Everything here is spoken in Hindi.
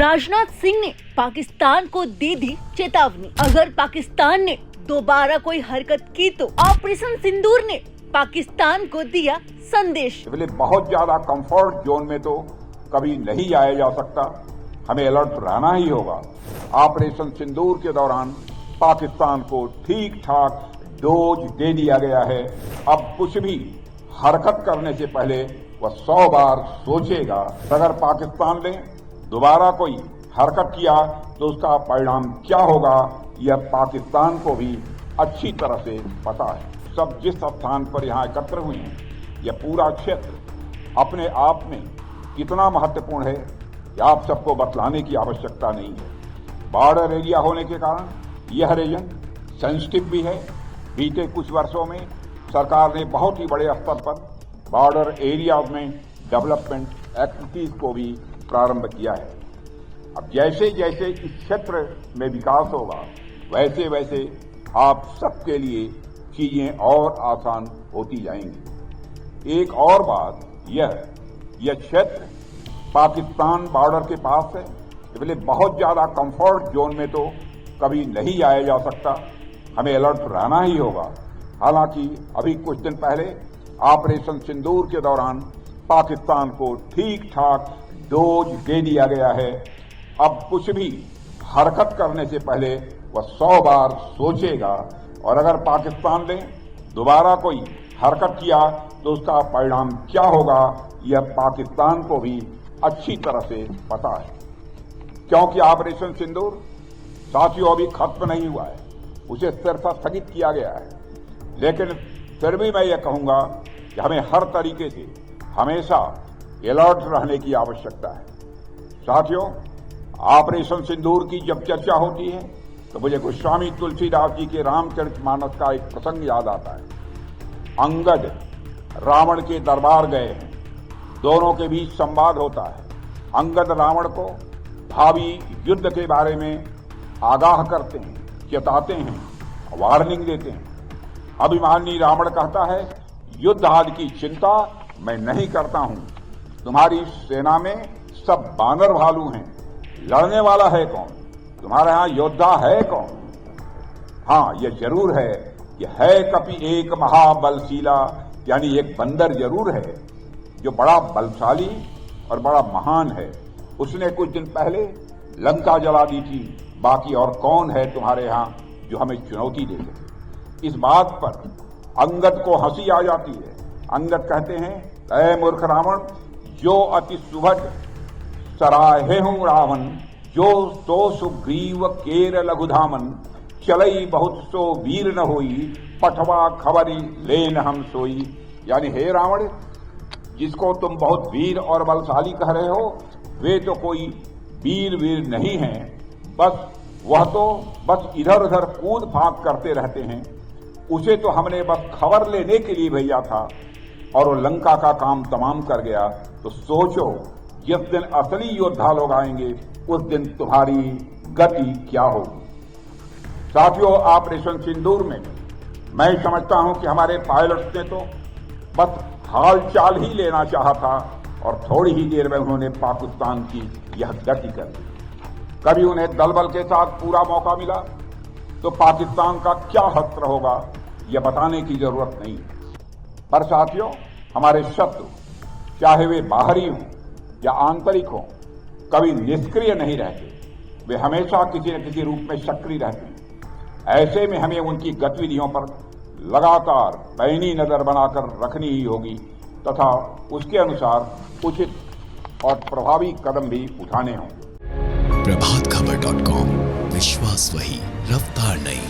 राजनाथ सिंह ने पाकिस्तान को दे दी चेतावनी। अगर पाकिस्तान ने दोबारा कोई हरकत की तो ऑपरेशन सिंदूर ने पाकिस्तान को दिया संदेश। बहुत ज्यादा कंफर्ट जोन में तो कभी नहीं जाया जा सकता, हमें अलर्ट रहना ही होगा। ऑपरेशन सिंदूर के दौरान पाकिस्तान को ठीक ठाक डोज दे दिया गया है। अब कुछ भी हरकत करने से पहले वह 100 बार सोचेगा। अगर पाकिस्तान ने दोबारा कोई हरकत किया तो उसका परिणाम क्या होगा, यह पाकिस्तान को भी अच्छी तरह से पता है। सब जिस स्थान पर यहाँ एकत्र हुए हैं, यह पूरा क्षेत्र अपने आप में कितना महत्वपूर्ण है, यह आप सबको बतलाने की आवश्यकता नहीं है। बॉर्डर एरिया होने के कारण यह रीजन सेंसिटिव भी है। बीते कुछ वर्षों में सरकार ने बहुत ही बड़े स्तर पर बॉर्डर एरिया में डेवलपमेंट एक्टिविटीज को भी प्रारंभ किया है। अब जैसे जैसे इस क्षेत्र में विकास होगा, वैसे वैसे आप सबके लिए चीजें और आसान होती जाएंगी। एक और बात, यह क्षेत्र पाकिस्तान बॉर्डर के पास है, इसलिए बहुत ज्यादा कंफर्ट जोन में तो कभी नहीं जाया जा सकता, हमें अलर्ट रहना ही होगा। हालांकि अभी कुछ दिन पहले ऑपरेशन सिंदूर के दौरान पाकिस्तान को ठीक ठाक डोज दे दिया गया है। अब कुछ भी हरकत करने से पहले वह 100 बार सोचेगा, और अगर पाकिस्तान ने दोबारा कोई हरकत किया तो उसका परिणाम क्या होगा, यह पाकिस्तान को भी अच्छी तरह से पता है। क्योंकि ऑपरेशन सिंदूर साथियों अभी खत्म नहीं हुआ है, उसे सिर्फ स्थगित किया गया है। लेकिन फिर भी मैं यह कहूंगा कि हमें हर तरीके से हमेशा अलर्ट रहने की आवश्यकता है। साथियों, ऑपरेशन सिंदूर की जब चर्चा होती है तो मुझे गोस्वामी तुलसीदास जी के रामचरितमानस का एक प्रसंग याद आता है। अंगद रावण के दरबार गए हैं, दोनों के बीच संवाद होता है। अंगद रावण को भावी युद्ध के बारे में आगाह करते हैं, चेताते हैं, वार्निंग देते हैं। अभिमानी रावण कहता है, युद्ध आदि की चिंता मैं नहीं करता हूं, तुम्हारी सेना में सब बानर भालू हैं, लड़ने वाला है कौन, तुम्हारे यहां योद्धा है कौन? हाँ, यह जरूर है कि है कपि एक महाबलशीला, यानी एक बंदर जरूर है जो बड़ा बलशाली और बड़ा महान है। उसने कुछ दिन पहले लंका जला दी थी, बाकी और कौन है तुम्हारे यहां जो हमें चुनौती दे सके। इस बात पर अंगद को हंसी आ जाती है। अंगद कहते हैं, ऐ मूर्ख रावण, जो अति सुभट सराहे हूं रावण, जो तो सुग्रीव केर लघुधामन, चलई बहुत सो वीर न होई, पठवा खबरी लेन हम सोई। यानी हे रावण, जिसको तुम बहुत वीर और बलशाली कह रहे हो, वे तो कोई वीर नहीं हैं, वह तो बस इधर उधर कूद फांक करते रहते हैं। उसे तो हमने बस खबर लेने के लिए भेजा था और वो लंका का काम तमाम कर गया। तो सोचो, जिस दिन असली योद्धा लोग आएंगे उस दिन तुम्हारी गति क्या होगी। साथियों, ऑपरेशन सिंदूर में मैं समझता हूं कि हमारे पायलट्स ने तो बस हालचाल ही लेना चाहा था और थोड़ी ही देर में उन्होंने पाकिस्तान की यह गति कर दी। कभी उन्हें दलबल के साथ पूरा मौका मिला तो पाकिस्तान का क्या हश्र होगा, यह बताने की जरूरत नहीं है। पर साथियों, हमारे शत्रु चाहे वे बाहरी हों या आंतरिक हों, कभी निष्क्रिय नहीं रहते, वे हमेशा किसी न किसी रूप में सक्रिय रहते हैं। ऐसे में हमें उनकी गतिविधियों पर लगातार पैनी नजर बनाकर रखनी ही होगी तथा उसके अनुसार उचित और प्रभावी कदम भी उठाने होंगे। प्रभातखबर.com, विश्वास वही, रफ्तार नहीं।